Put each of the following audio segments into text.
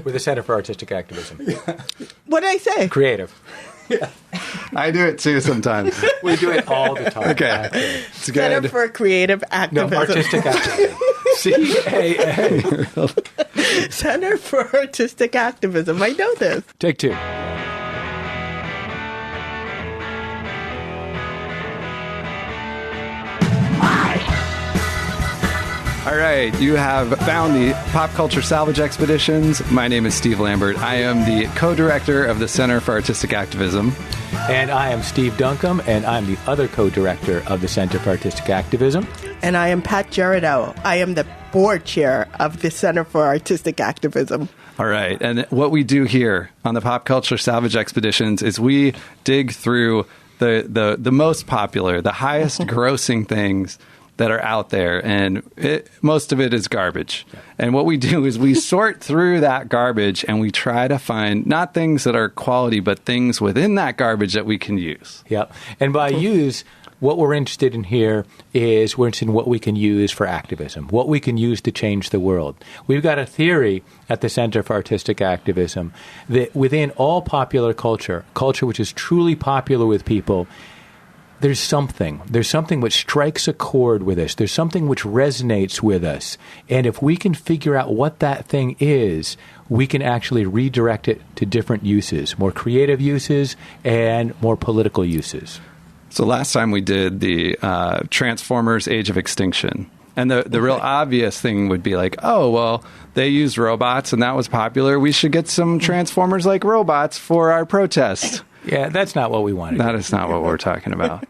We're the Center for Artistic Activism. What did I say? Creative. I do it too sometimes. We do it all the time. Okay. It's good. Center for Creative Activism. No, Artistic Activism. CAA. Center for Artistic Activism. I know this. Take two. All right, you have found the Pop Culture Salvage Expeditions. My name is Steve Lambert. I am the co-director of the Center for Artistic Activism. And I am Steve Duncombe, and I'm the other co-director of the Center for Artistic Activism. And I am Pat Gerardo. I am the board chair of the Center for Artistic Activism. All right, and what we do here on the Pop Culture Salvage Expeditions is we dig through the most popular, the highest grossing things that are out there, and most of it is garbage. Yeah. And what we do is we sort through that garbage and we try to find not things that are quality, but things within that garbage that we can use. Yep. And by use, what we're interested in here is we're interested in what we can use for activism, what we can use to change the world. We've got a theory at the Center for Artistic Activism that within all popular culture which is truly popular with people, there's something which strikes a chord with us. There's something which resonates with us. And if we can figure out what that thing is, we can actually redirect it to different uses, more creative uses and more political uses. So last time we did the Transformers Age of Extinction. And the real obvious thing would be like, oh, well, they used robots and that was popular. We should get some Transformers like robots for our protest. Yeah, that's not what we wanted. That is not what we're talking about.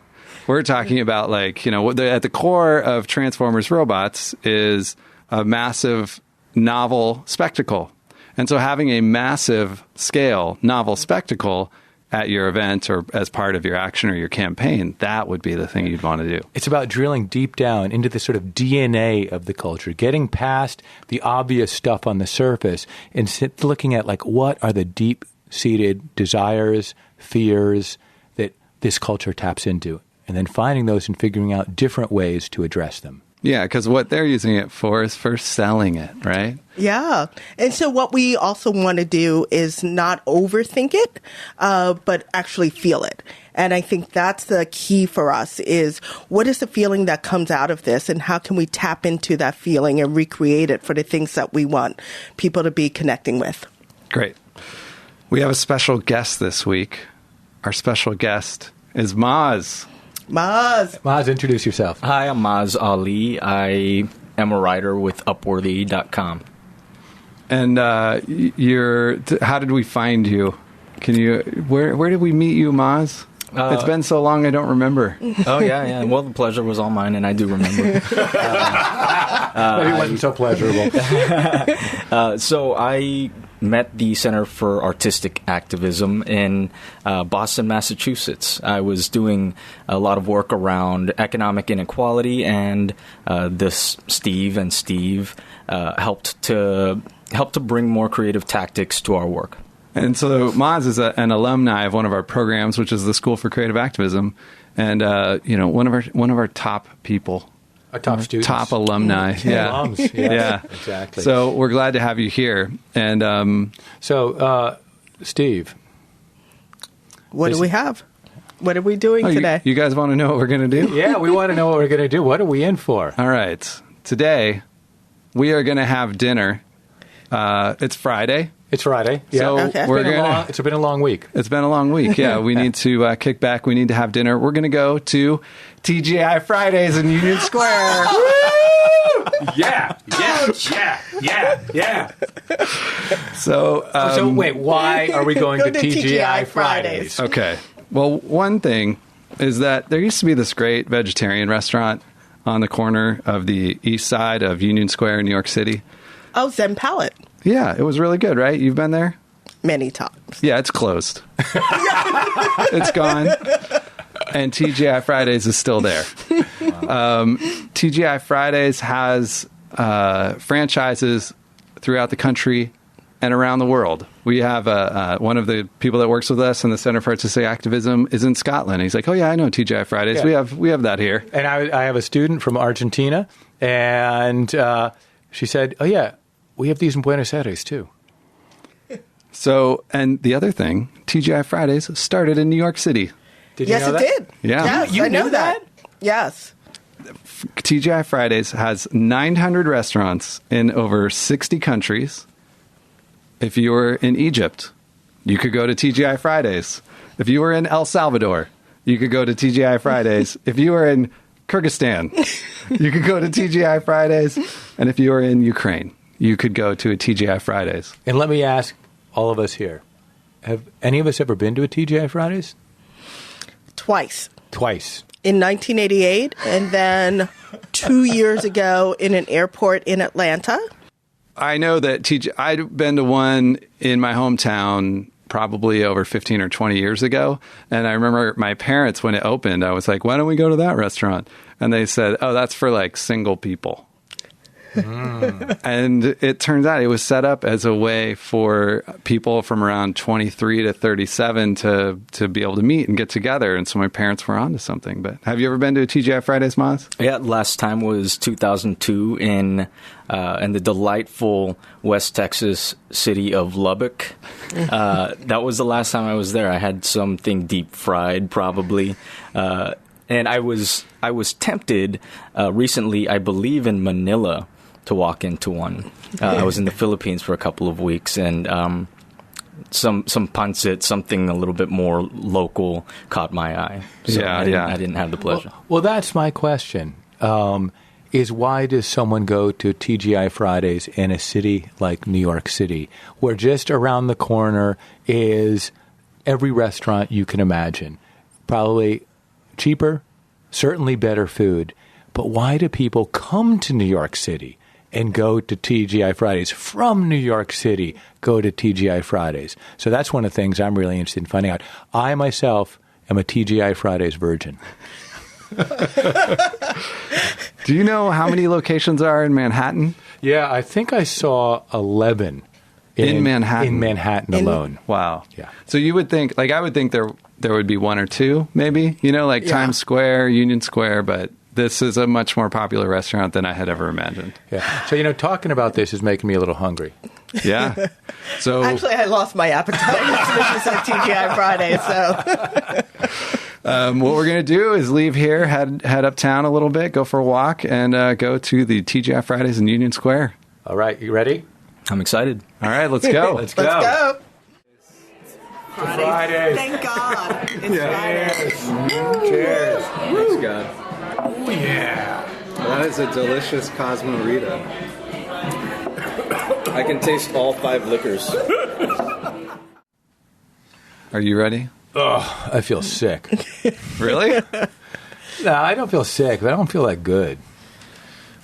We're talking about, like, at the core of Transformers robots is a massive novel spectacle. And so having a massive scale novel spectacle at your event or as part of your action or your campaign, that would be the thing you'd want to do. It's about drilling deep down into the sort of DNA of the culture, getting past the obvious stuff on the surface and looking at, like, what are the deep-seated desires, fears that this culture taps into, and then finding those and figuring out different ways to address them. Yeah, because what they're using it for is for selling it, right? Yeah. And so what we also want to do is not overthink it, but actually feel it. And I think that's the key for us is what is the feeling that comes out of this and how can we tap into that feeling and recreate it for the things that we want people to be connecting with. Great. We have a special guest this week. Our special guest is Maz. Maz, introduce yourself. Hi, I'm Maz Ali. I am a writer with Upworthy.com. And how did we find you? Where did we meet you, Maz? It's been so long, I don't remember. Oh, yeah. Well, the pleasure was all mine, and I do remember. Maybe it wasn't so pleasurable. So I met the Center for Artistic Activism in Boston, Massachusetts. I was doing a lot of work around economic inequality, and this Steve helped to bring more creative tactics to our work. And so Maz is an alumni of one of our programs, which is the School for Creative Activism, and one of our top people. Our top students. Top alumni. Yeah. Alums. Yeah. Exactly. So we're glad to have you here. And Steve. What do we have? What are we doing today? You guys want to know what we're going to do? Yeah, we want to know what we're going to do. What are we in for? All right. Today, we are going to have dinner. It's Friday. It's Friday. Yeah. So okay. It's been a long week. It's been a long week. Yeah. We need to kick back. We need to have dinner. We're going to go to TGI Fridays in Union Square. Yeah. So wait, why are we going to TGI Fridays? Okay. Well, one thing is that there used to be this great vegetarian restaurant on the corner of the east side of Union Square in New York City. Oh, Zen Palette. Yeah, it was really good, right? You've been there? Many times. Yeah, it's closed. It's gone. And TGI Fridays is still there. Wow. TGI Fridays has franchises throughout the country and around the world. We have one of the people that works with us in the Center for Artistic Activism is in Scotland. He's like, oh, yeah, I know TGI Fridays. Yeah. We have that here. And I have a student from Argentina, and she said, oh, yeah, we have these in Buenos Aires, too. So, and the other thing, TGI Fridays started in New York City. Did you Yes, know it that? did. Yeah. Yes, You I know knew that? Yes. TGI Fridays has 900 restaurants in over 60 countries. If you were in Egypt, you could go to TGI Fridays. If you were in El Salvador, you could go to TGI Fridays. If you were in Kyrgyzstan, you could go to TGI Fridays. And if you were in Ukraine, you could go to a TGI Fridays. And let me ask all of us here, have any of us ever been to a TGI Fridays? Twice. Twice. In 1988, and then 2 years ago in an airport in Atlanta. I know that I'd been to one in my hometown probably over 15 or 20 years ago. And I remember my parents, when it opened, I was like, why don't we go to that restaurant? And they said, oh, that's for like single people. And it turns out it was set up as a way for people from around 23 to 37 to be able to meet and get together. And so my parents were onto something. But have you ever been to a TGI Fridays, Maz? Yeah, last time was 2002 in the delightful West Texas city of Lubbock. That was the last time I was there. I had something deep fried, probably. And I was tempted recently, I believe in Manila, to walk into one. I was in the Philippines for a couple of weeks, and some pancit, something a little bit more local, caught my eye. So I didn't have the pleasure. Well, that's my question. Is why does someone go to TGI Fridays in a city like New York City, where just around the corner is every restaurant you can imagine? Probably cheaper, certainly better food. But why do people come to New York City and go to TGI Fridays? From New York City, go to TGI Fridays. So that's one of the things I'm really interested in finding out. I, myself, am a TGI Fridays virgin. Do you know how many locations are in Manhattan? Yeah, I think I saw 11 in Manhattan. In Manhattan alone. Wow. Yeah. So you would think, like I would think there would be one or two, maybe, like Times Square, Union Square, but this is a much more popular restaurant than I had ever imagined. Yeah. So, talking about this is making me a little hungry. Yeah. So Actually, I lost my appetite as soon as you said TGI Friday, so... what we're going to do is leave here, head uptown a little bit, go for a walk, and go to the TGI Fridays in Union Square. All right. You ready? I'm excited. All right, let's go. Let's go. Let's go. Fridays. Thank God. It's Friday. Cheers. Thanks, God. Oh, yeah. That is a delicious Cosmo Rita. I can taste all 5 liquors. Are you ready? Oh, I feel sick. Really? No, I don't feel sick, but I don't feel that good.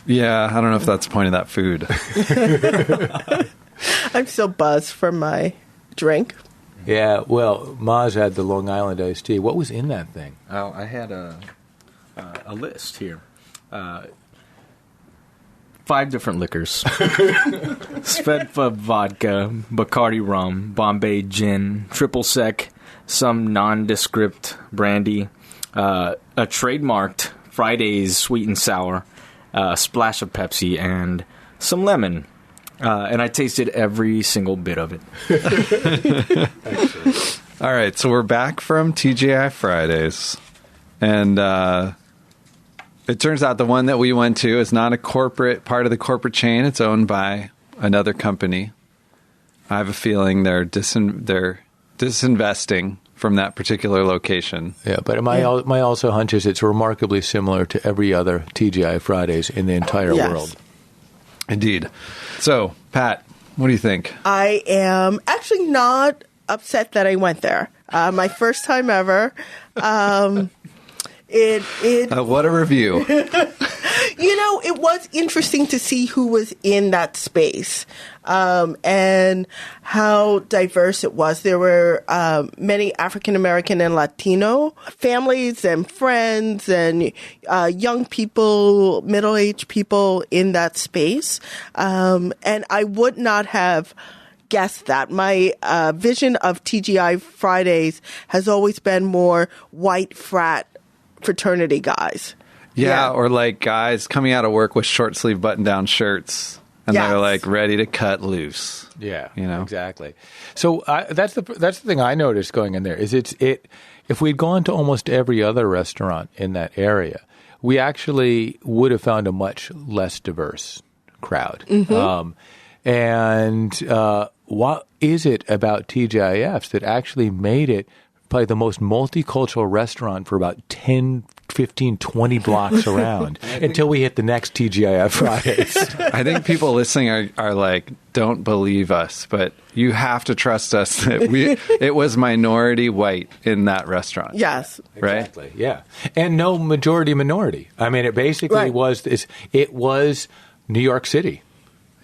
Yeah, I don't know if that's the point of that food. I'm still buzzed from my drink. Yeah, well, Maz had the Long Island iced tea. What was in that thing? Oh, I had a list here. 5 different liquors. Svedka vodka, Bacardi rum, Bombay gin, triple sec, some nondescript brandy, a trademarked Friday's sweet and sour, a splash of Pepsi, and some lemon. And I tasted every single bit of it. All right, so we're back from TGI Fridays. And it turns out the one that we went to is not a corporate part of the corporate chain. It's owned by another company. I have a feeling they're disinvesting from that particular location. Yeah, but my also hunch is it's remarkably similar to every other TGI Fridays in the entire world. Indeed. So, Pat, what do you think? I am actually not upset that I went there. My first time ever. What a review. It was interesting to see who was in that space and how diverse it was. There were many African American and Latino families and friends and young people, middle-aged people in that space. And I would not have guessed that. My vision of TGI Fridays has always been more white fraternity guys. Yeah, or like guys coming out of work with short sleeve button down shirts and Yes. they're like ready to cut loose. Yeah, You know? exactly. So that's the thing I noticed going in there is if we'd gone to almost every other restaurant in that area, we actually would have found a much less diverse crowd. And what is it about TGIFs that actually made it probably the most multicultural restaurant for about 10, 15, 20 blocks around until we hit the next TGI Fridays? I think people listening are like, don't believe us, but you have to trust us that it was minority white in that restaurant. Yes. Right? Exactly, yeah. And no majority minority. I mean, it basically was New York City.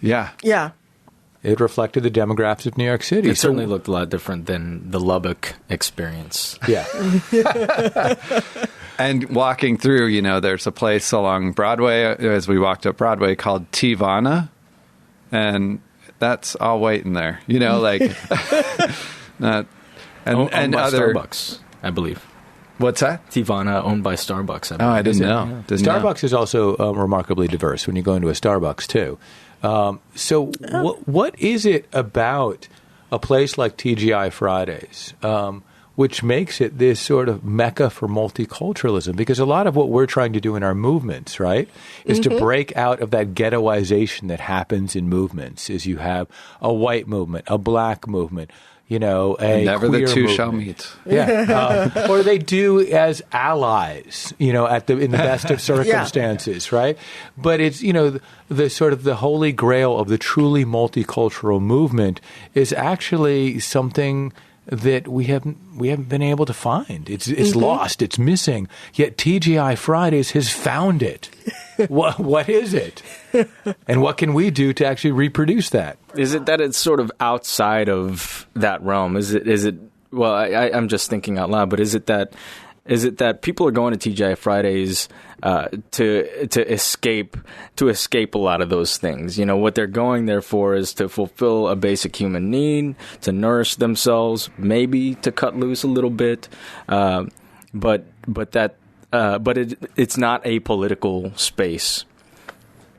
Yeah. Yeah. It reflected the demographics of New York City. It certainly looked a lot different than the Lubbock experience. Yeah. And walking through, there's a place along Broadway, as we walked up Broadway, called Tivana. And that's all white in there, like... owned by other Starbucks, I believe. What's that? Tivana, owned by Starbucks. I believe. Oh, I didn't know. Starbucks is also remarkably diverse when you go into a Starbucks, too. What is it about a place like TGI Fridays which makes it this sort of mecca for multiculturalism? Because a lot of what we're trying to do in our movements, right, is to break out of that ghettoization that happens in movements. Is you have a white movement, a black movement, a never queer the two movement. shall meet. Yeah, or they do as allies, in the best of circumstances, right? But it's the sort of the holy grail of the truly multicultural movement is actually something that we haven't been able to find. It's lost. It's missing. Yet TGI Fridays has found it. What is it? And what can we do to actually reproduce that? Is it that it's sort of outside of that realm? Is it? Well, I'm just thinking out loud. But is it that people are going to TGI Fridays to escape a lot of those things? What they're going there for is to fulfill a basic human need, to nourish themselves, maybe to cut loose a little bit, but it's not a political space.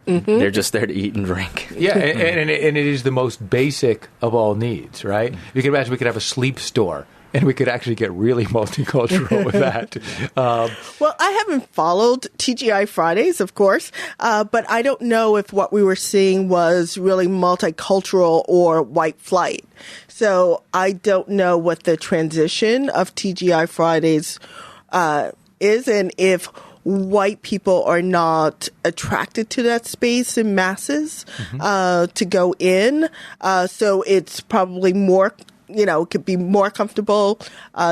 They're just there to eat and drink. Yeah, and it is the most basic of all needs, right? You can imagine we could have a sleep store, and we could actually get really multicultural with that. Well, I haven't followed TGI Fridays, of course, but I don't know if what we were seeing was really multicultural or white flight. So I don't know what the transition of TGI Fridays is, and if white people are not attracted to that space in masses to go in. So it's probably more, could be more comfortable,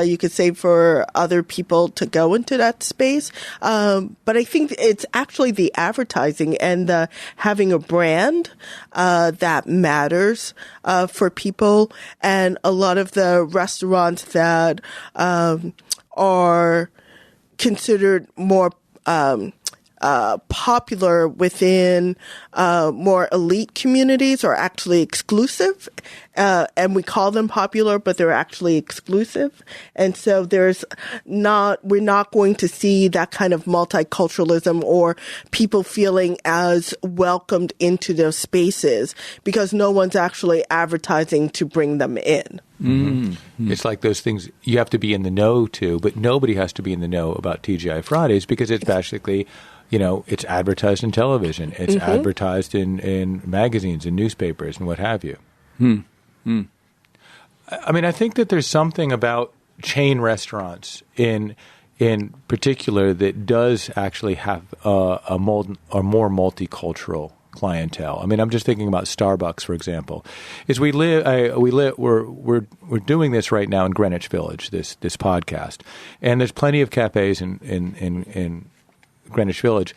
you could say, for other people to go into that space. But I think it's actually the advertising and the having a brand that matters for people. And a lot of the restaurants that are considered more popular within more elite communities are actually exclusive, and we call them popular, but they're actually exclusive. And so we're not going to see that kind of multiculturalism or people feeling as welcomed into those spaces because no one's actually advertising to bring them in. Mm-hmm. It's like those things you have to be in the know to, but nobody has to be in the know about TGI Fridays because it's basically, it's advertised in television. It's advertised in magazines and newspapers and what have you. I mean, I think that there's something about chain restaurants in particular that does actually have a more multicultural clientele. I mean, I'm just thinking about Starbucks, for example. Is we're doing this right now in Greenwich Village, this podcast, and there's plenty of cafes in Greenwich Village.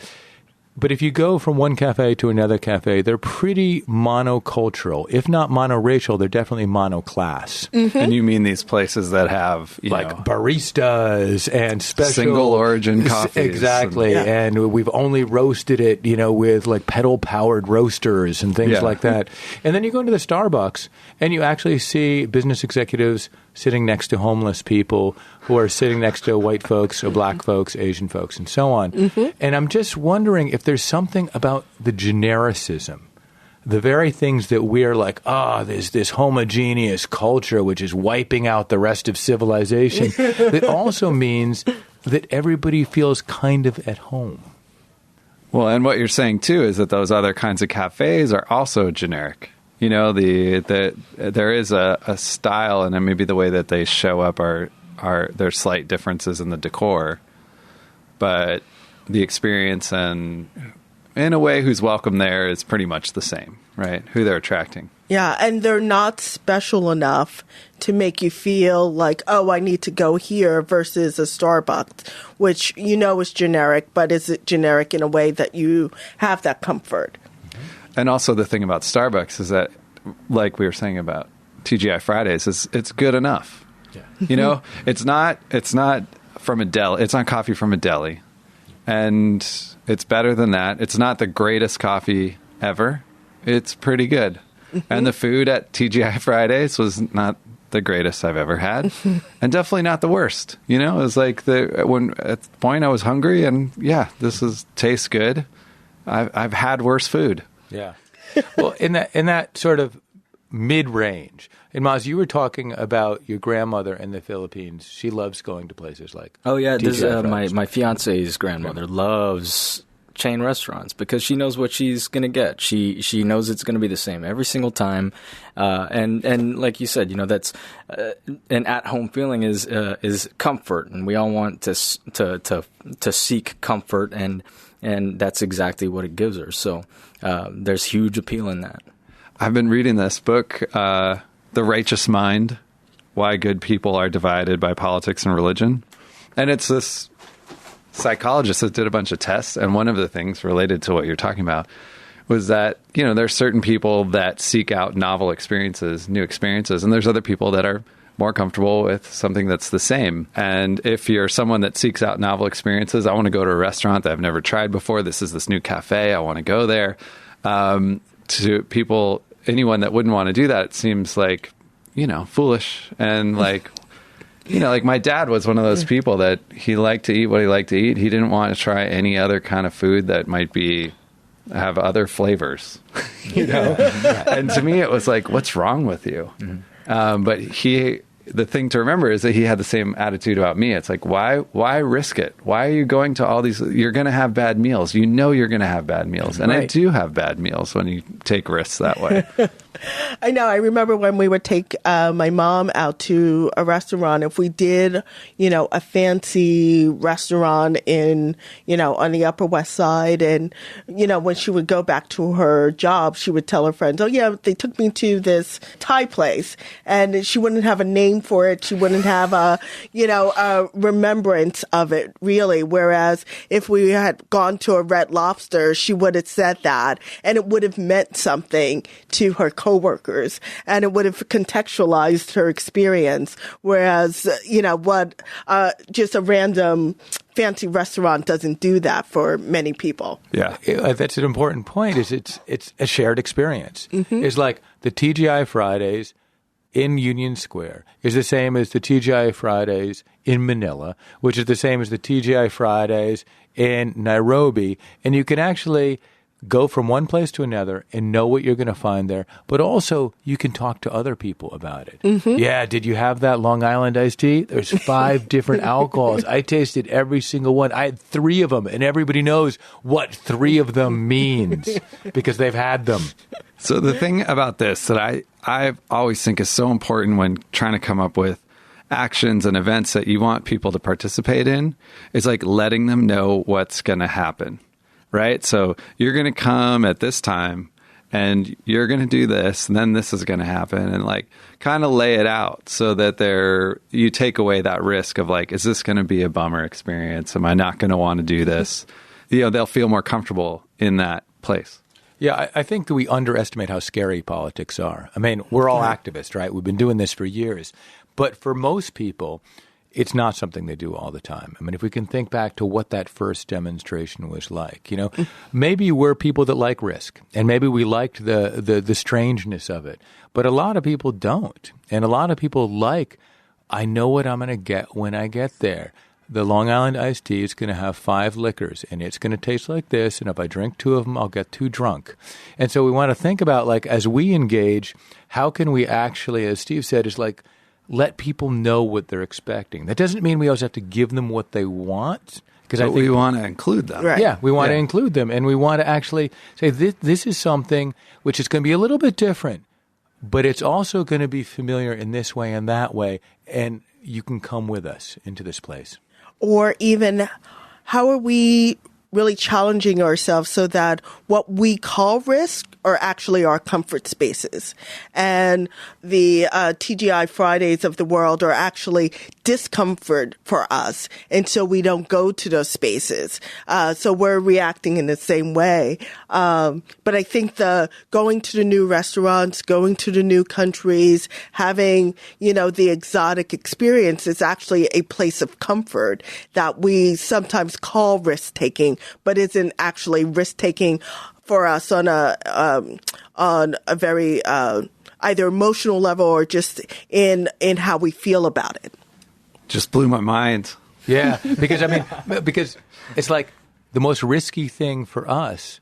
But if you go from one cafe to another cafe, they're pretty monocultural. If not monoracial, they're definitely monoclass. And you mean these places that have baristas and special single origin coffees. Exactly. And we've only roasted it, with like pedal powered roasters and things like that. And then you go into the Starbucks and you actually see business executives sitting next to homeless people who are sitting next to white folks or black folks, Asian folks, and so on. And I'm just wondering if there's something about the genericism the very things that we're like, there's this homogeneous culture which is wiping out the rest of civilization, that also means that everybody feels kind of at home. Well, and what you're saying, too, is that those other kinds of cafes are also generic. You know, there is a style, and then maybe the way that they show up are there's slight differences in the decor, but the experience and, in a way, who's welcome there is pretty much the same, right? Who they're attracting. Yeah, and they're not special enough to make you feel like, oh, I need to go here versus a Starbucks, which you know is generic, but is it generic in a way that you have that comfort? And also the thing about Starbucks is that, like we were saying about TGI Fridays, is it's good enough. Yeah. You know, it's not from a deli. It's not coffee from a deli, and it's better than that. It's not the greatest coffee ever. It's pretty good. And the food at TGI Fridays was not the greatest I've ever had, and definitely not the worst. You know, it was like when at the point I was hungry, and this tastes good. I've had worse food. Yeah. Well, in that sort of mid-range, and Maz, you were talking about your grandmother in the Philippines. She loves going to places like my fiance's grandmother loves chain restaurants because she knows what she's going to get. She knows it's going to be the same every single time, and like you said, you know, that's an at-home feeling is comfort, and we all want to seek comfort, and that's exactly what it gives her. So there's huge appeal in that. I've been reading this book, The Righteous Mind: Why Good People Are Divided by Politics and Religion, and it's this psychologist that did a bunch of tests, and one of the things related to what you're talking about was that, you know, there's certain people that seek out novel experiences, new experiences, and there's other people that are more comfortable with something that's the same. And if you're someone that seeks out novel experiences, I want to go to a restaurant that I've never tried before. This is this new cafe. I want to go there. To people, anyone that wouldn't want to do that, it seems like, you know, foolish. And like, you know, like my dad was one of those people that he liked to eat what he liked to eat. He didn't want to try any other kind of food that might have other flavors, you know? And to me, it was like, what's wrong with you? Mm-hmm. But the thing to remember is that he had the same attitude about me. It's like, why risk it? Why are you going to all these? You're going to have bad meals. You know you're going to have bad meals. And I do have bad meals when you take risks that way. I know. I remember when we would take my mom out to a restaurant. If we did, you know, a fancy restaurant in, you know, on the Upper West Side, and, you know, when she would go back to her job, she would tell her friends, oh, yeah, they took me to this Thai place. And she wouldn't have a name for it. She wouldn't have a remembrance of it, really. Whereas if we had gone to a Red Lobster, she would have said that, and it would have meant something to her coworkers, and it would have contextualized her experience. Whereas, you know, just a random fancy restaurant doesn't do that for many people. Yeah. That's an important point, is it's a shared experience. Mm-hmm. It's like the TGI Fridays in Union Square is the same as the TGI Fridays in Manila, which is the same as the TGI Fridays in Nairobi. And you can actually go from one place to another and know what you're going to find there, but also you can talk to other people about it. Mm-hmm. Yeah, did you have that Long Island iced tea? There's 5 different alcohols. I tasted every single one. I had 3 of them, and everybody knows what 3 of them means because they've had them. So the thing about this that I always think is so important when trying to come up with actions and events that you want people to participate in is like letting them know what's going to happen. Right? So you're going to come at this time and you're going to do this, and then this is going to happen, and like kind of lay it out so that you take away that risk of like, is this going to be a bummer experience? Am I not going to want to do this? You know, they'll feel more comfortable in that place. Yeah, I think that we underestimate how scary politics are. I mean, we're all activists, right? We've been doing this for years. But for most people, it's not something they do all the time. I mean, if we can think back to what that first demonstration was like, you know, maybe we're people that like risk, and maybe we liked the strangeness of it. But a lot of people don't. And a lot of people like, I know what I'm going to get when I get there. the Long Island iced tea is going to have 5 liquors, and it's going to taste like this, and if I drink 2 of them, I'll get too drunk. And so we want to think about, like, as we engage, how can we actually, as Steve said, is like, let people know what they're expecting. That doesn't mean we always have to give them what they want. Because we want to include them. Right. Yeah, we want to include them, and we want to actually say this is something which is going to be a little bit different, but it's also going to be familiar in this way and that way, and you can come with us into this place. Or even, how are we really challenging ourselves so that what we call risk are actually our comfort spaces? And the TGI Fridays of the world are actually discomfort for us. And so we don't go to those spaces. So we're reacting in the same way. But I think the going to the new restaurants, going to the new countries, having, the exotic experience is actually a place of comfort that we sometimes call risk taking, but isn't actually risk taking for us on a very either emotional level or just in how we feel about it. Just blew my mind. Yeah, because it's like the most risky thing for us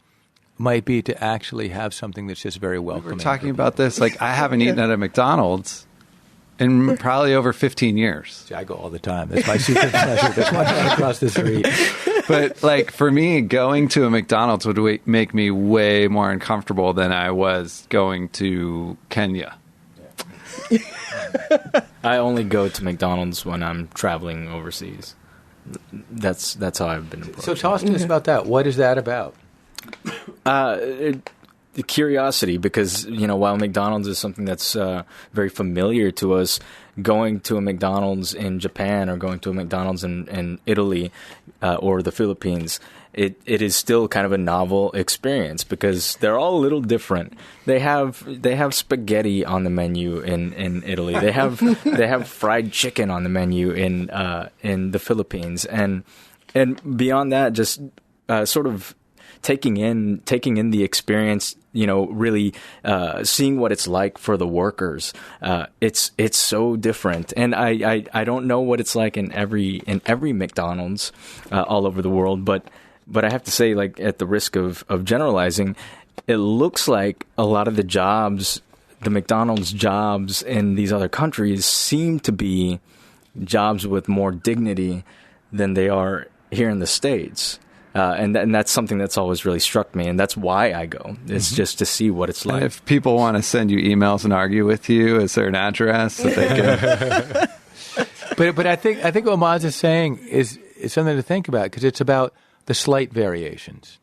might be to actually have something that's just very welcoming. We're talking about this, like, I haven't eaten at a McDonald's in probably over 15 years. See, I go all the time. That's my secret pleasure. That's why I'm across the street. But, like, for me, going to a McDonald's would make me way more uncomfortable than I was going to Kenya. I only go to McDonald's when I'm traveling overseas. That's how I've been approaching. So talk to us about that. What is that about? The curiosity, because while McDonald's is something that's very familiar to us, going to a McDonald's in Japan or going to a McDonald's in Italy or the Philippines, it is still kind of a novel experience because they're all a little different. They have spaghetti on the menu in Italy. They have fried chicken on the menu in the Philippines, and beyond that, just sort of taking in the experience, really seeing what it's like for the workers. It's so different, and I don't know what it's like in every McDonald's all over the world, but I have to say, like, at the risk of generalizing, it looks like a lot of the jobs, the McDonald's jobs in these other countries, seem to be jobs with more dignity than they are here in the States. And that's something that's always really struck me, and that's why I go. It's just to see what it's like. And if people want to send you emails and argue with you, is there an address that they can? But I think what Maz is saying is something to think about, because it's about the slight variations.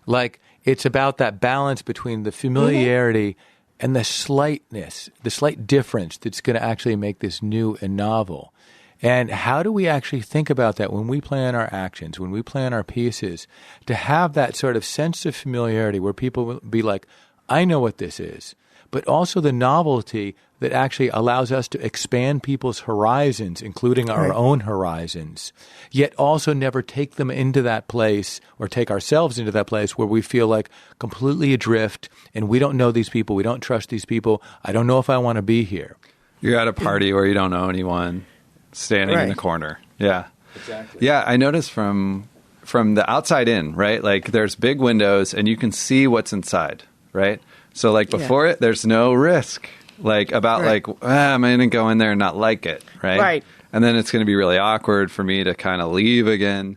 Like, it's about that balance between the familiarity and the slightness, the slight difference that's going to actually make this new and novel. And how do we actually think about that when we plan our actions, when we plan our pieces, to have that sort of sense of familiarity where people will be like, I know what this is, but also the novelty that actually allows us to expand people's horizons, including our own horizons, yet also never take them into that place or take ourselves into that place where we feel like completely adrift and we don't know these people, we don't trust these people, I don't know if I want to be here. You're at a party where you don't know anyone. Standing in the corner. Yeah. Exactly. Yeah, I noticed from the outside in, right? Like, there's big windows and you can see what's inside, right? So, like, before it, there's no risk, like, about I'm going to go in there and not like it, right? Right. And then it's going to be really awkward for me to kind of leave again.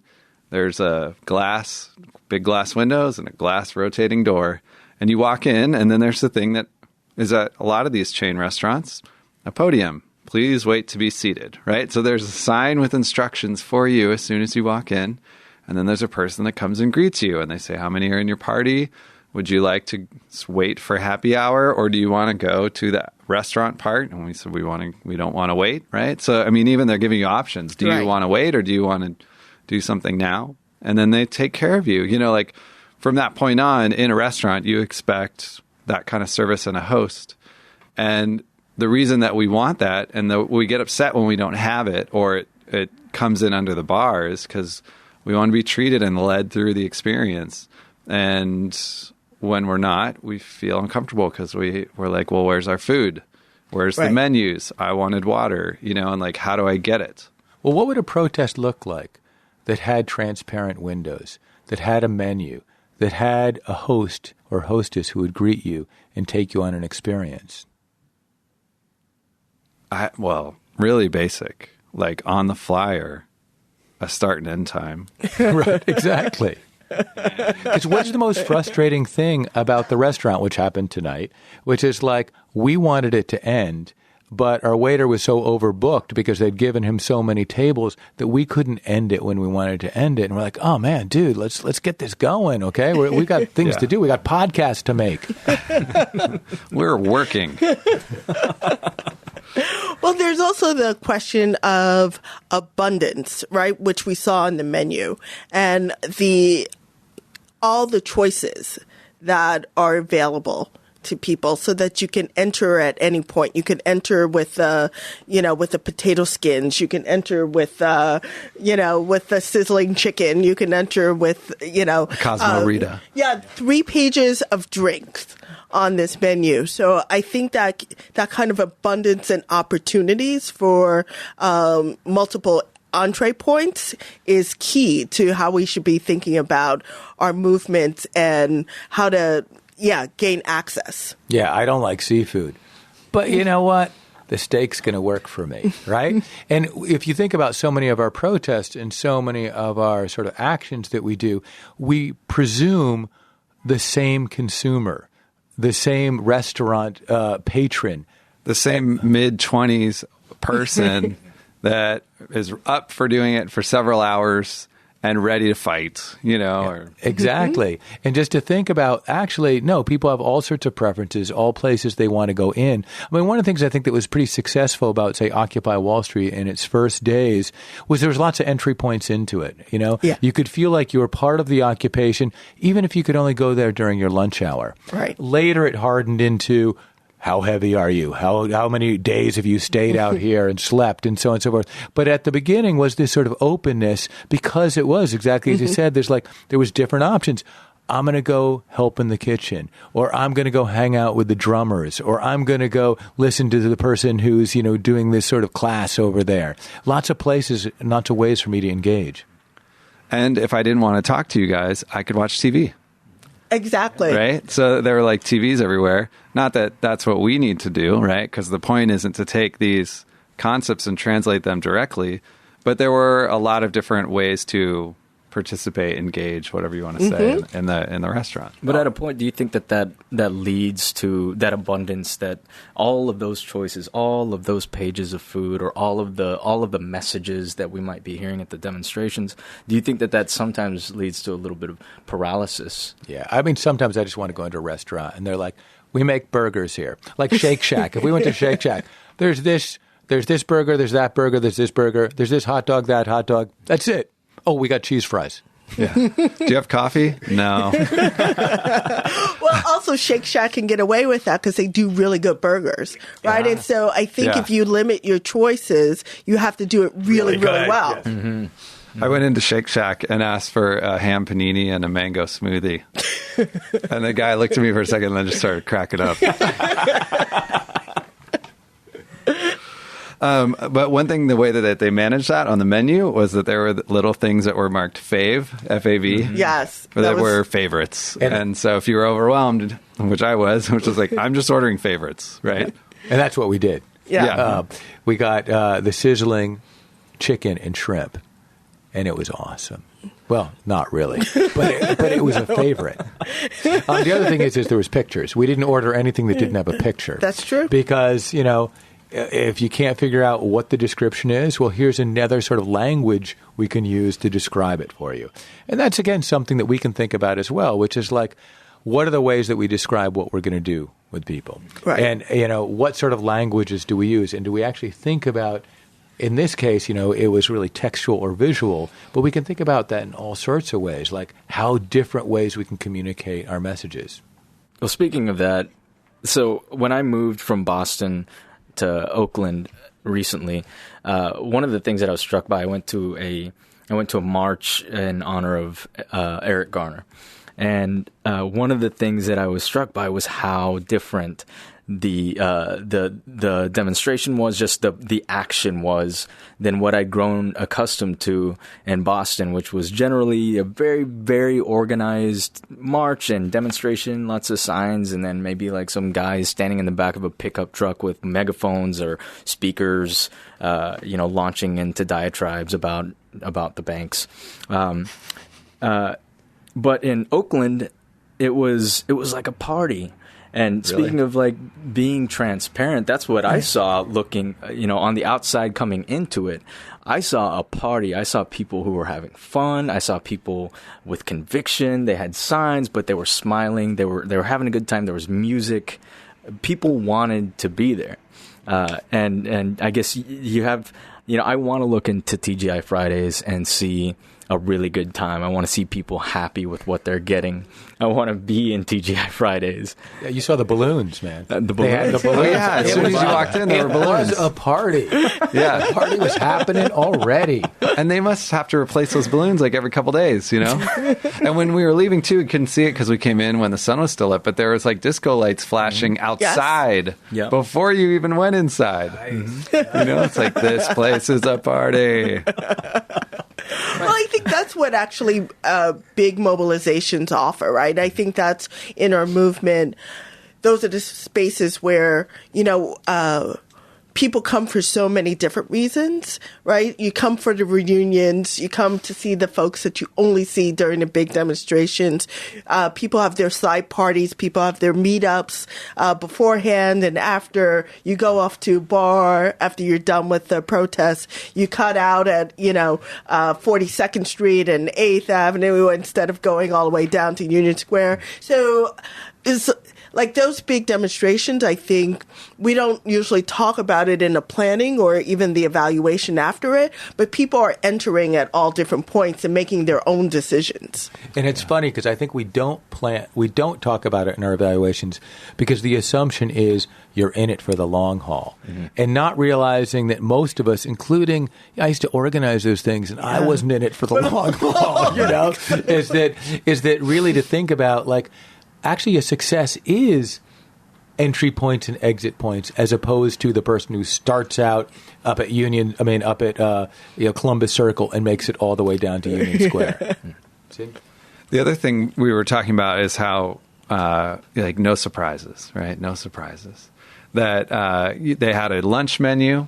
There's big glass windows and a glass rotating door. And you walk in, and then there's the thing that is at a lot of these chain restaurants, a podium. Please wait to be seated, right? So there's a sign with instructions for you as soon as you walk in. And then there's a person that comes and greets you. And they say, how many are in your party? Would you like to wait for happy hour? Or do you want to go to the restaurant part? And we said, we don't want to wait, right? So, I mean, even they're giving you options. Do you want to wait or do you want to do something now? And then they take care of you. Like, from that point on, in a restaurant, you expect that kind of service and a host. And the reason that we want that and we get upset when we don't have it or it comes in under the bar is because we want to be treated and led through the experience. And when we're not, we feel uncomfortable because we're like, well, where's our food? Where's the menus? I wanted water, and like, how do I get it? well, what would a protest look like that had transparent windows, that had a menu, that had a host or hostess who would greet you and take you on an experience? Well, really basic, like on the flyer, a start and end time. Right, exactly. Because what's the most frustrating thing about the restaurant, which happened tonight, which is like we wanted it to end, but our waiter was so overbooked because they'd given him so many tables that we couldn't end it when we wanted to end it. And we're like, oh, man, dude, let's get this going, okay? We got things to do. We got podcasts to make. We're working. Well, there's also the question of abundance, right, which we saw in the menu, and all the choices that are available to people so that you can enter at any point. You can enter with with the potato skins. You can enter with with the sizzling chicken. You can enter with Cosmo Rita. 3 pages of drinks on this menu. So I think that kind of abundance and opportunities for multiple entree points is key to how we should be thinking about our movements and how to gain access. Yeah, I don't like seafood. But you know what? The steak's going to work for me, right? And if you think about so many of our protests and so many of our sort of actions that we do, we presume the same consumer, the same restaurant patron. The same mid-20s person that is up for doing it for several hours and ready to fight, Exactly. And just to think about, actually, no, people have all sorts of preferences, all places they want to go in. I mean, one of the things I think that was pretty successful about, say, Occupy Wall Street in its first days was there was lots of entry points into it, Yeah. You could feel like you were part of the occupation, even if you could only go there during your lunch hour. Right. Later, it hardened into, how heavy are you? How many days have you stayed out here and slept and so on and so forth? But at the beginning was this sort of openness because it was exactly as you said. There was different options. I'm going to go help in the kitchen, or I'm going to go hang out with the drummers, or I'm going to go listen to the person who's doing this sort of class over there. Lots of places, lots of ways for me to engage. And if I didn't want to talk to you guys, I could watch TV. Exactly. Right? So there were like TVs everywhere. Not that that's what we need to do, right? Because the point isn't to take these concepts and translate them directly. But there were a lot of different ways to participate, engage, whatever you want to say, in the restaurant. But at a point, do you think that leads to that abundance, that all of those choices, all of those pages of food, or all of the messages that we might be hearing at the demonstrations, do you think that sometimes leads to a little bit of paralysis? Yeah, I mean, sometimes I just want to go into a restaurant and they're like, we make burgers here, like Shake Shack. If we went to Shake Shack, there's this burger, there's that burger, there's this burger, there's this hot dog, that hot dog. That's it. Oh, we got cheese fries. Yeah. Do you have coffee? No. Well, also Shake Shack can get away with that because they do really good burgers, right? Yeah. And so I think if you limit your choices, you have to do it really well. Yes. Mm-hmm. I went into Shake Shack and asked for a ham panini and a mango smoothie. And the guy looked at me for a second and then just started cracking up. But one thing, the way that they managed that on the menu was that there were little things that were marked fave, F-A-V. Yes. That were favorites. And so if you were overwhelmed, which I was, which was like, I'm just ordering favorites, right? And that's what we did. Yeah. We got the sizzling chicken and shrimp, and it was awesome. Well, not really, but it was a favorite. The other thing is there was pictures. We didn't order anything that didn't have a picture. That's true. Because, if you can't figure out what the description is, well, here's another sort of language we can use to describe it for you. And that's, again, something that we can think about as well, which is like, what are the ways that we describe what we're going to do with people? Right. And, what sort of languages do we use? And do we actually think about, in this case, it was really textual or visual, but we can think about that in all sorts of ways, like how different ways we can communicate our messages. Well, speaking of that, so when I moved from Boston to Oakland recently, one of the things that I was struck by, I went to a march in honor of Eric Garner, and one of the things that I was struck by was how different the demonstration was, just the action was, than what I'd grown accustomed to in Boston, which was generally a very, very organized march and demonstration, lots of signs, and then maybe like some guys standing in the back of a pickup truck with megaphones or speakers, launching into diatribes about the banks. But in Oakland, it was like a party. And speaking of like being transparent, that's what I saw looking, on the outside coming into it. I saw a party. I saw people who were having fun. I saw people with conviction. They had signs, but they were smiling. They were having a good time. There was music. People wanted to be there. And I guess you have, I want to look into TGI Fridays and see a really good time. I want to see people happy with what they're getting. I want to be in TGI Fridays. Yeah, you saw the balloons, man. The balloons. Oh, yeah, as soon as you walked in, there were balloons. It was a party. Yeah. The party was happening already. And they must have to replace those balloons like every couple days, And when we were leaving, too, we couldn't see it because we came in when the sun was still up, but there was like disco lights flashing outside before you even went inside. Nice. It's like, this place is a party. Well, I think that's what actually big mobilizations offer, right? I think that's in our movement. Those are the spaces where, people come for so many different reasons, right? You come for the reunions. You come to see the folks that you only see during the big demonstrations. People have their side parties. People have their meetups beforehand and after. You go off to a bar after you're done with the protest. You cut out at, 42nd Street and 8th Avenue instead of going all the way down to Union Square. So it's like those big demonstrations, I think we don't usually talk about it in the planning or even the evaluation after it, but people are entering at all different points and making their own decisions. And it's funny because I think we don't talk about it in our evaluations because the assumption is you're in it for the long haul. Mm-hmm. And not realizing that most of us, including, I used to organize those things and I wasn't in it for the long haul, is that really to think about like, actually, a success is entry points and exit points, as opposed to the person who starts out up at Columbus Circle and makes it all the way down to Union Square. See? The other thing we were talking about is how no surprises, right? No surprises. That they had a lunch menu,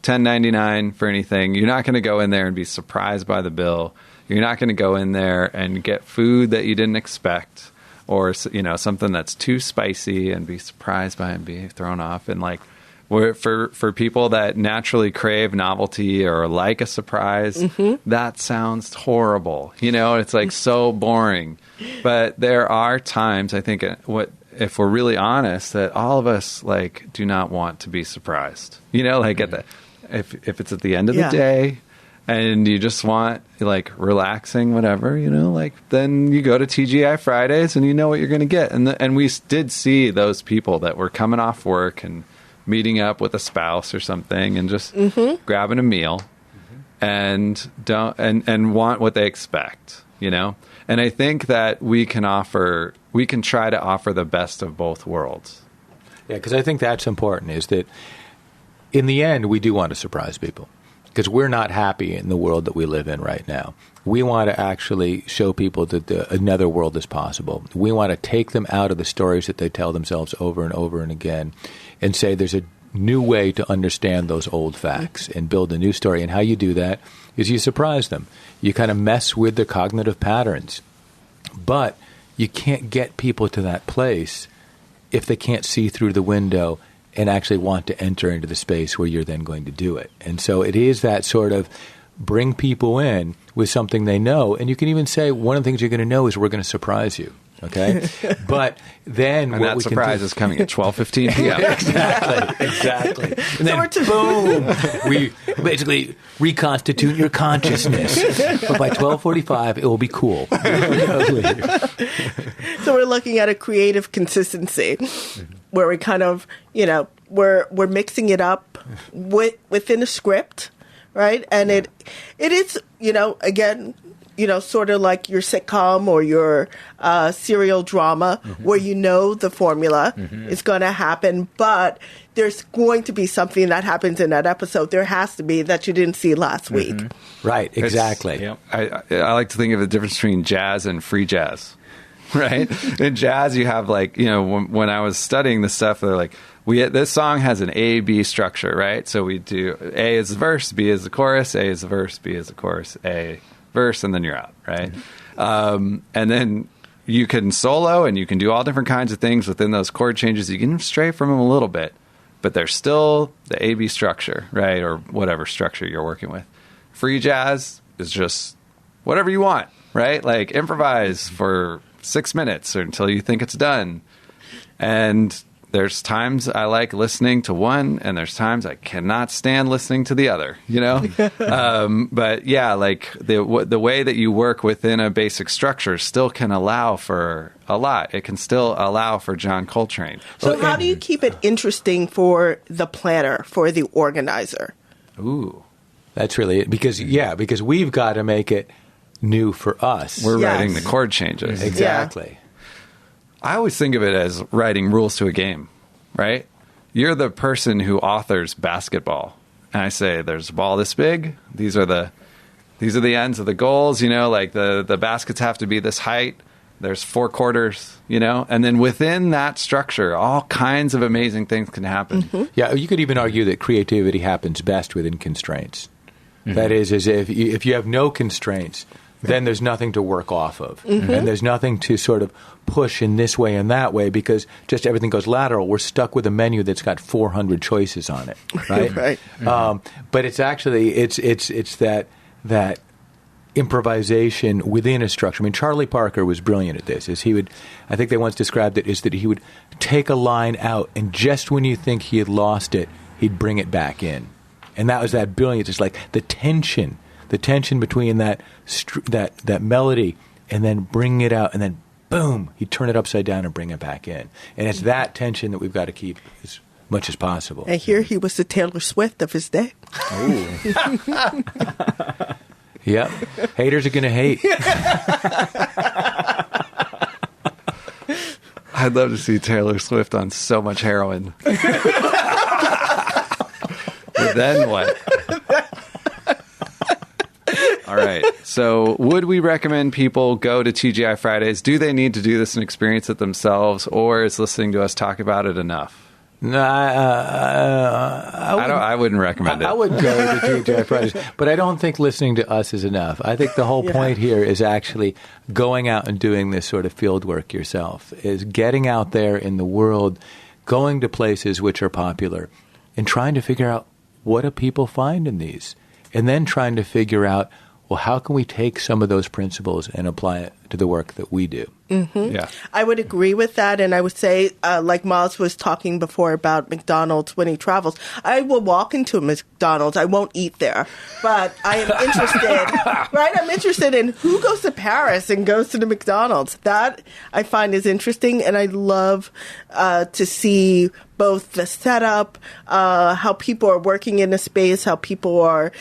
$10.99 for anything. You're not going to go in there and be surprised by the bill. You're not going to go in there and get food that you didn't expect. Or, something that's too spicy and be surprised by it and be thrown off. And like, for people that naturally crave novelty or like a surprise, that sounds horrible. It's like so boring. But there are times, I think, if we're really honest, that all of us like do not want to be surprised. If it's at the end of the day. And you just want, like, relaxing, whatever, then you go to TGI Fridays and you know what you're going to get. And we did see those people that were coming off work and meeting up with a spouse or something and just grabbing a meal and want what they expect, And I think that we can try to offer the best of both worlds. Yeah, because I think that's important, is that in the end, we do want to surprise people. Because we're not happy in the world that we live in right now. We want to actually show people that another world is possible. We want to take them out of the stories that they tell themselves over and over and again and say there's a new way to understand those old facts and build a new story. And how you do that is you surprise them. You kind of mess with the cognitive patterns. But you can't get people to that place if they can't see through the window and actually want to enter into the space where you're then going to do it. And so it is that sort of bring people in with something they know. And you can even say one of the things you're going to know is we're going to surprise you. Okay? But then and what that we surprise is coming at 12:15 p.m. Exactly. And then boom, we basically reconstitute your consciousness. But by 12:45, it will be cool. So we're looking at a creative consistency where we kind of, we're mixing it up within a script, right? And it is, again, sort of like your sitcom or your serial drama where you know the formula is going to happen, but there's going to be something that happens in that episode. There has to be that you didn't see last week. Right, exactly. I like to think of the difference between jazz and free jazz, right? In jazz, you have like, when I was studying this stuff, they're like, this song has an A-B structure, right? So we do A is the verse, B is the chorus, A is the verse, B is the chorus, A, verse, and then you're out, right? And then you can solo and you can do all different kinds of things within those chord changes. You can stray from them a little bit, but there's still the A-B structure, right? Or whatever structure you're working with. Free jazz is just whatever you want, right? Like improvise for 6 minutes or until you think it's done. And there's times I like listening to one, and there's times I cannot stand listening to the other, But yeah, like the way that you work within a basic structure still can allow for a lot. It can still allow for John Coltrane. So how do you keep it interesting for the planner, for the organizer? Ooh, that's really it. Because we've got to make it new for us. We're writing the chord changes. Exactly. Yeah. I always think of it as writing rules to a game, right? You're the person who authors basketball. And I say, there's a ball this big. These are the ends of the goals, like the baskets have to be this height. There's 4 quarters, and then within that structure, all kinds of amazing things can happen. Mm-hmm. Yeah, you could even argue that creativity happens best within constraints. That is, as if you have no constraints, then there's nothing to work off of. And there's nothing to sort of push in this way and that way because just everything goes lateral. We're stuck with a menu that's got 400 choices on it, right? Right. But it's actually, it's that improvisation within a structure. I mean, Charlie Parker was brilliant at this. I think they once described it as that he would take a line out and just when you think he had lost it, he'd bring it back in. And that was that brilliance. It's like the tension between that melody and then bringing it out and then boom, he'd turn it upside down and bring it back in. And it's that tension that we've got to keep as much as possible. And here he was the Taylor Swift of his day. Yep. Haters are going to hate. I'd love to see Taylor Swift on so much heroin. But then what? All right. So would we recommend people go to TGI Fridays? Do they need to do this and experience it themselves, or is listening to us talk about it enough? No, I wouldn't recommend it. I would go to TGI Fridays, but I don't think listening to us is enough. I think the whole point here is actually going out and doing this sort of field work yourself, is getting out there in the world, going to places which are popular, and trying to figure out what do people find in these, and then trying to figure out, well, how can we take some of those principles and apply it to the work that we do? Mm-hmm. Yeah, I would agree with that. And I would say, like Maz was talking before about McDonald's when he travels, I will walk into a McDonald's. I won't eat there, but I am interested, right? I'm interested in who goes to Paris and goes to the McDonald's. That I find is interesting. And I love to see both the setup, how people are working in a space, how people are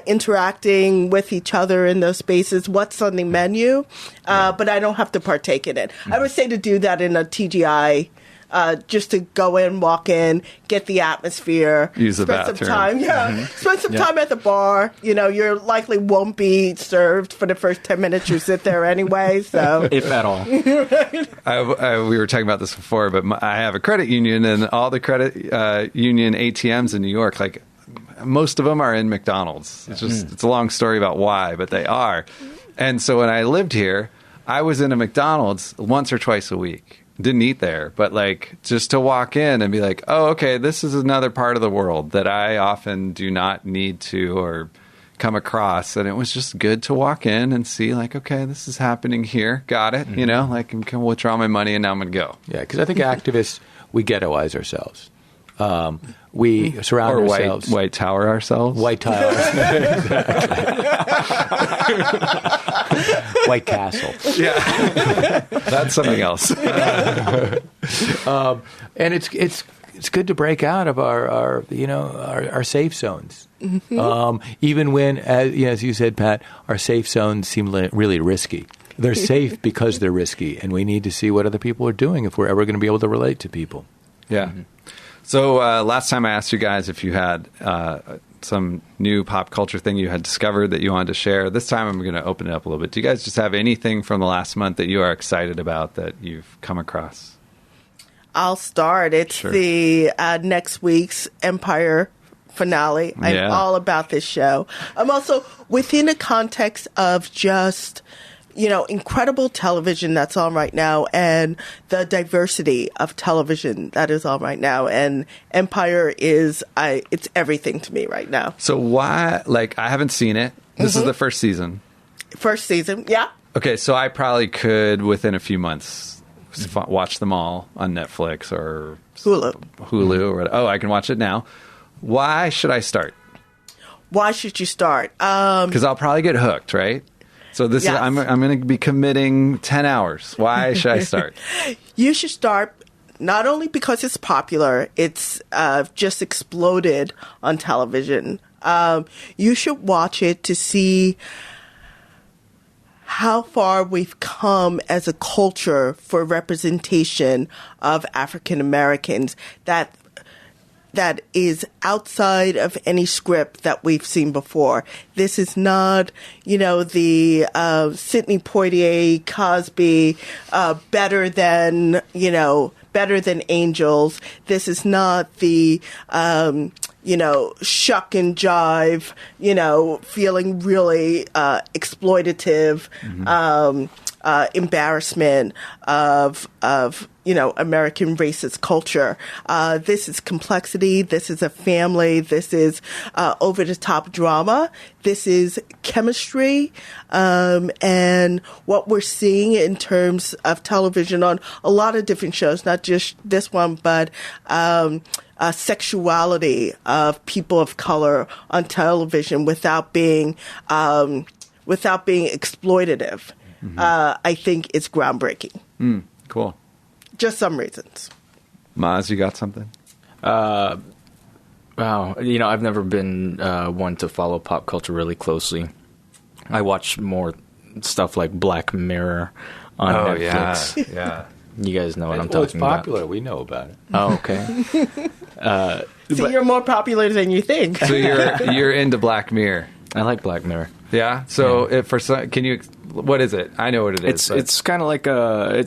interacting with each other in those spaces, what's on the menu, but I don't have to partake in it. I would say to do that in a TGI, just to go in, walk in, get the atmosphere, use the spend bathroom. some time, spend some time at the bar. You likely won't be served for the first 10 minutes you sit there anyway. So, if at all. We were talking about this before, but I have a credit union, and all the credit union ATMs in New York, like most of them are in McDonald's. It's a long story about why, but they are. And so when I lived here, I was in a McDonald's once or twice a week. Didn't eat there, but like just to walk in and be like, oh, okay, this is another part of the world that I often do not need to or come across. And it was just good to walk in and see like, okay, this is happening here. Got it. Like I can withdraw my money and now I'm going to go. Yeah, because I think activists, we ghettoize ourselves. We surround ourselves. White tower ourselves. White tower. White Castle. Yeah. That's something else. And it's it's good to break out of our safe zones. Even when, as you said, Pat, our safe zones seem really risky. They're safe because they're risky, and we need to see what other people are doing if we're ever going to be able to relate to people. Yeah. So last time I asked you guys if you had some new pop culture thing you had discovered that you wanted to share. This time I'm going to open it up a little bit. Do you guys just have anything from the last month that you are excited about that you've come across? I'll start. It's the next week's Empire finale. I'm all about this show. I'm also within a context of just, incredible television that's on right now and the diversity of television that is on right now. And Empire it's everything to me right now. So why, I haven't seen it. This is the first season. First season, yeah. Okay, so I probably could, within a few months, watch them all on Netflix or Hulu. I can watch it now. Why should I start? Why should you start? Because I'll probably get hooked, right? So this is I'm going to be committing 10 hours. Why should I start? You should start not only because it's popular, it's just exploded on television. You should watch it to see how far we've come as a culture for representation of African Americans that is outside of any script that we've seen before. This is not, the Sidney Poitier, Cosby, better than Angels. This is not the, shuck and jive, feeling really exploitative, embarrassment of American racist culture. This is complexity. This is a family. This is over-the-top drama. This is chemistry. And what we're seeing in terms of television on a lot of different shows, not just this one, but sexuality of people of color on television without being exploitative. I think it's groundbreaking. Cool. Just some reasons. Maz, you got something? Wow. I've never been one to follow pop culture really closely. I watch more stuff like Black Mirror on Netflix. Yeah. You guys know what I'm talking about. It's popular. We know about it. Oh, okay. See, you're more popular than you think. So you're into Black Mirror. I like Black Mirror. Yeah. So can you? What is it? I know what it is. It's kind of like a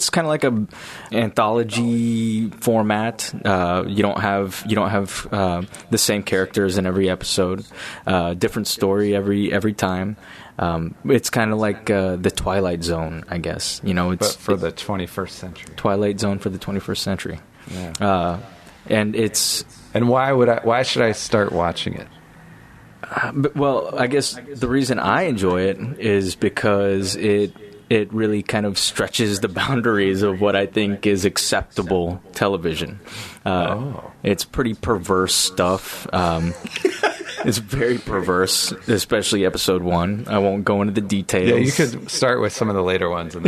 anthology format. You don't have the same characters in every episode. Different story every time. It's kind of like the Twilight Zone, I guess. But for the 21st century. Twilight Zone for the 21st century. Yeah. And why should I start watching it? Well, I guess the reason I enjoy it is because it really kind of stretches the boundaries of what I think is acceptable television. It's pretty perverse stuff. It's very perverse, especially episode 1. I won't go into the details. Yeah, you could start with some of the later ones, in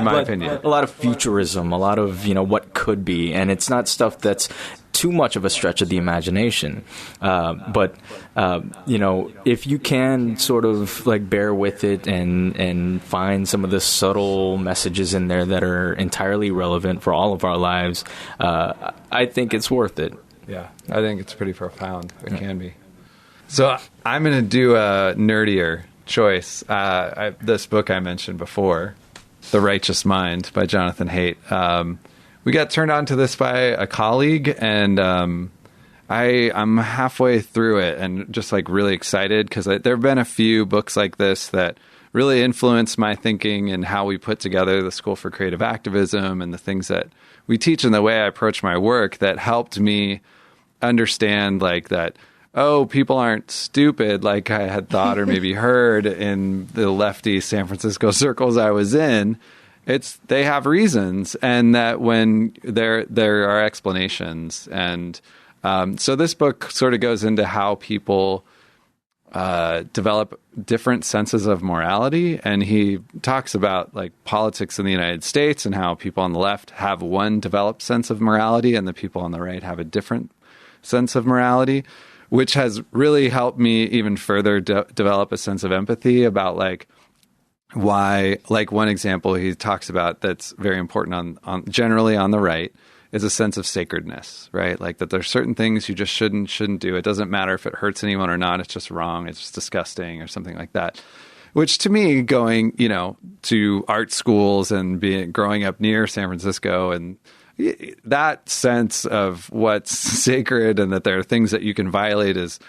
my opinion. A lot of futurism, a lot of what could be, and it's not stuff that's too much of a stretch of the imagination. But if you can sort of bear with it and find some of the subtle messages in there that are entirely relevant for all of our lives, I think it's worth it. Yeah, I think it's pretty profound. It can be. So I'm going to do a nerdier choice. This book I mentioned before, The Righteous Mind by Jonathan Haidt. We got turned on to this by a colleague, and I'm halfway through it and just really excited because there have been a few books like this that really influenced my thinking and how we put together the School for Creative Activism and the things that we teach and the way I approach my work that helped me understand that, people aren't stupid like I had thought or maybe heard in the lefty San Francisco circles I was in. They have reasons, and that when there are explanations. And so this book sort of goes into how people develop different senses of morality. And he talks about like politics in the United States and how people on the left have one developed sense of morality and the people on the right have a different sense of morality, which has really helped me even further develop a sense of empathy about like why, like one example he talks about that's very important on generally on the right is a sense of sacredness, right? Like that there's certain things you just shouldn't do. It doesn't matter if it hurts anyone or not. It's just wrong. It's just disgusting or something like that. Which to me, going, to art schools and growing up near San Francisco and that sense of what's sacred and that there are things that you can violate is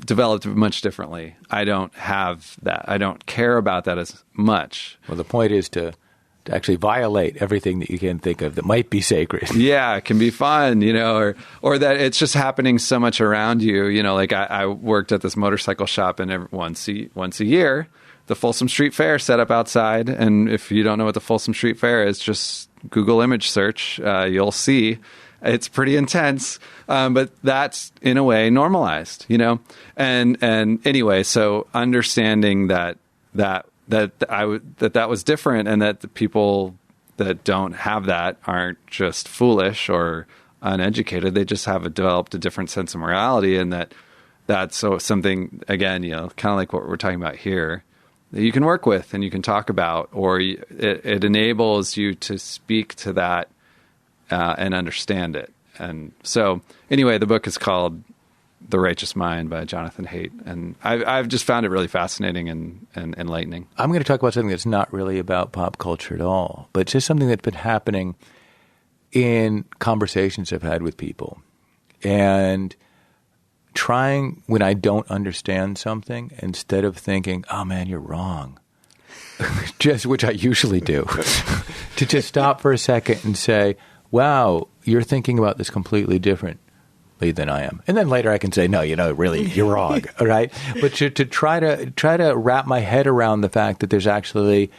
developed much differently. I don't have that. I don't care about that as much. Well, the point is to actually violate everything that you can think of that might be sacred. Yeah, it can be fun, or that it's just happening so much around you. Like I worked at this motorcycle shop, and once a year, the Folsom Street Fair set up outside. And if you don't know what the Folsom Street Fair is, just Google image search. You'll see. It's pretty intense, but that's in a way normalized, And anyway, so understanding that was different, and that the people that don't have that aren't just foolish or uneducated. They just have developed a different sense of morality, and that's something, again, kind of like what we're talking about here, that you can work with and you can talk about, or it enables you to speak to that and understand it. And so anyway, the book is called The Righteous Mind by Jonathan Haidt. And I've just found it really fascinating and enlightening. I'm going to talk about something that's not really about pop culture at all, but just something that's been happening in conversations I've had with people. And trying, when I don't understand something, instead of thinking, oh man, you're wrong, which I usually do, to just stop for a second and say, wow, you're thinking about this completely differently than I am. And then later I can say, no, really, you're wrong. All right. But to try to wrap my head around the fact that there's actually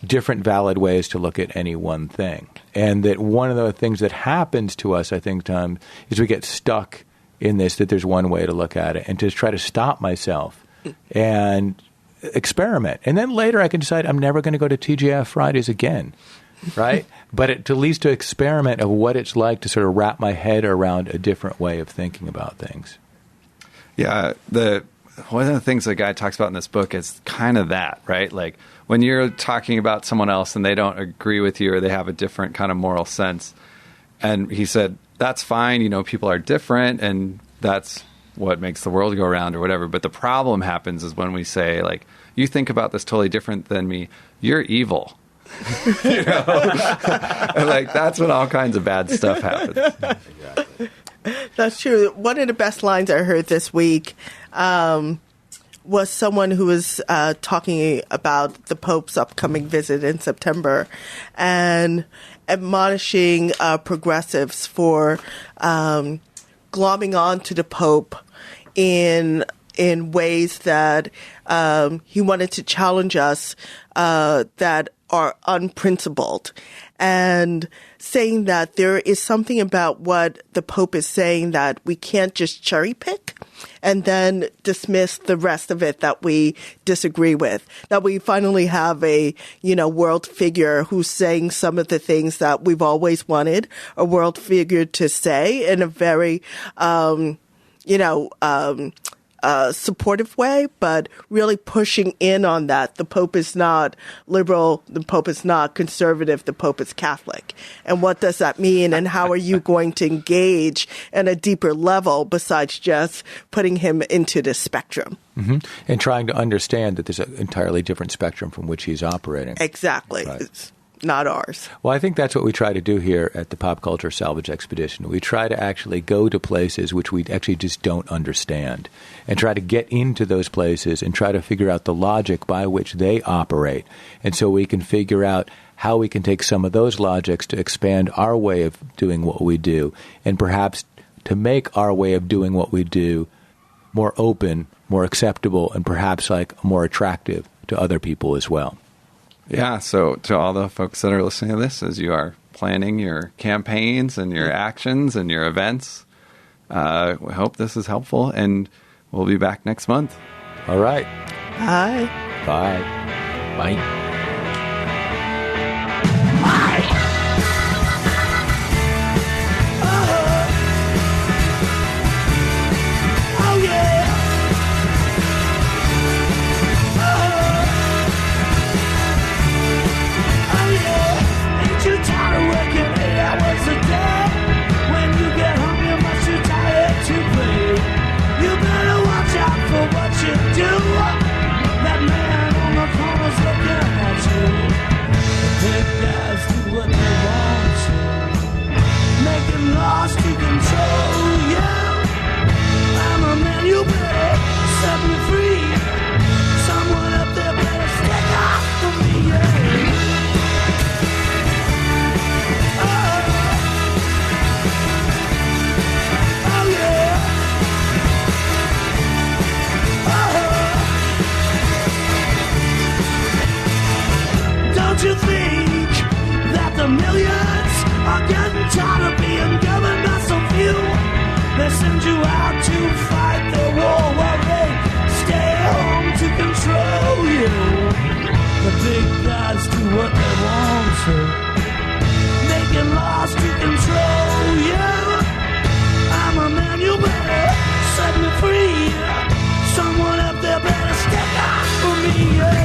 different valid ways to look at any one thing. And that one of the things that happens to us, I think, Tom, is we get stuck in this, that there's one way to look at it, and to try to stop myself and experiment. And then later I can decide I'm never going to go to TGI Fridays again. Right? But at least to experiment of what it's like to sort of wrap my head around a different way of thinking about things. Yeah. One of the things the guy talks about in this book is kind of that, right? Like when you're talking about someone else and they don't agree with you or they have a different kind of moral sense. And he said, that's fine. People are different and that's what makes the world go around or whatever. But the problem happens is when we say, like, you think about this totally different than me. You're evil. And like that's when all kinds of bad stuff happens. Exactly. That's true. One of the best lines I heard this week was someone who was talking about the Pope's upcoming visit in September and admonishing progressives for glomming on to the Pope in ways that he wanted to challenge us that are unprincipled, and saying that there is something about what the Pope is saying that we can't just cherry pick and then dismiss the rest of it that we disagree with. That we finally have a, world figure who's saying some of the things that we've always wanted a world figure to say in a very, supportive way, but really pushing in on that. The Pope is not liberal. The Pope is not conservative. The Pope is Catholic. And what does that mean? And how are you going to engage in a deeper level besides just putting him into the spectrum? Mm-hmm. And trying to understand that there's an entirely different spectrum from which he's operating. Exactly. Right. It's not ours. Well, I think that's what we try to do here at the Pop Culture Salvage Expedition. We try to actually go to places which we actually just don't understand and try to get into those places and try to figure out the logic by which they operate. And so we can figure out how we can take some of those logics to expand our way of doing what we do and perhaps to make our way of doing what we do more open, more acceptable, and perhaps like more attractive to other people as well. Yeah, so to all the folks that are listening to this, as you are planning your campaigns and your actions and your events, we hope this is helpful, and we'll be back next month. All right. Bye. Bye. Bye. What you do, that man on the corner's looking at you. The big guys do what they want to, making laws to control you. I'm a man, you better set me free. Someone up there better stick up for me, yeah. Oh yeah. Don't you think that the millions are getting tired of being governed by so few? They send you out to fight the war while they stay home to control you. The big guys do what they want to, making laws to control you. I'm a man, you better set me free. Someone up there better step up for me, yeah.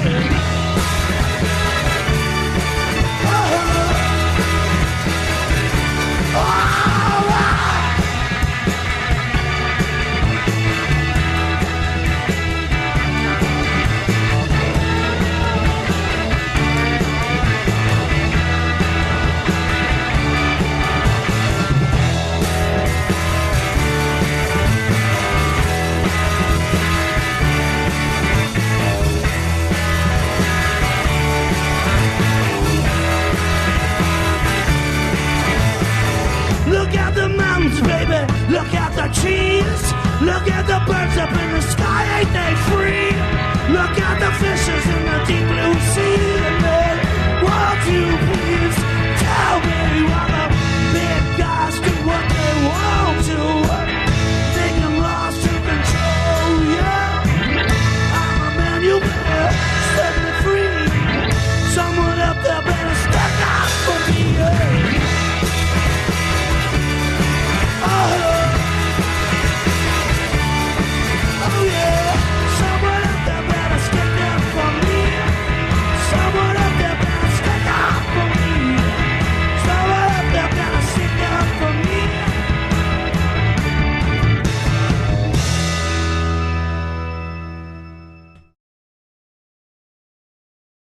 Look at the mountains, baby. Look at the trees. Look at the birds up in the sky. Ain't they free? Look at the fishes in the deep blue sea.